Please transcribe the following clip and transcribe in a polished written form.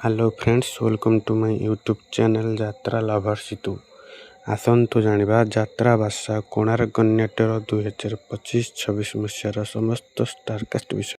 Hello friends, welcome to my YouTube channel Yatra lover Situ. आसतु जानिबा यात्रा भाषा कोणार्क गणनाट्यर 2025-26 मसीहार समस्त स्टारकास्ट विषय।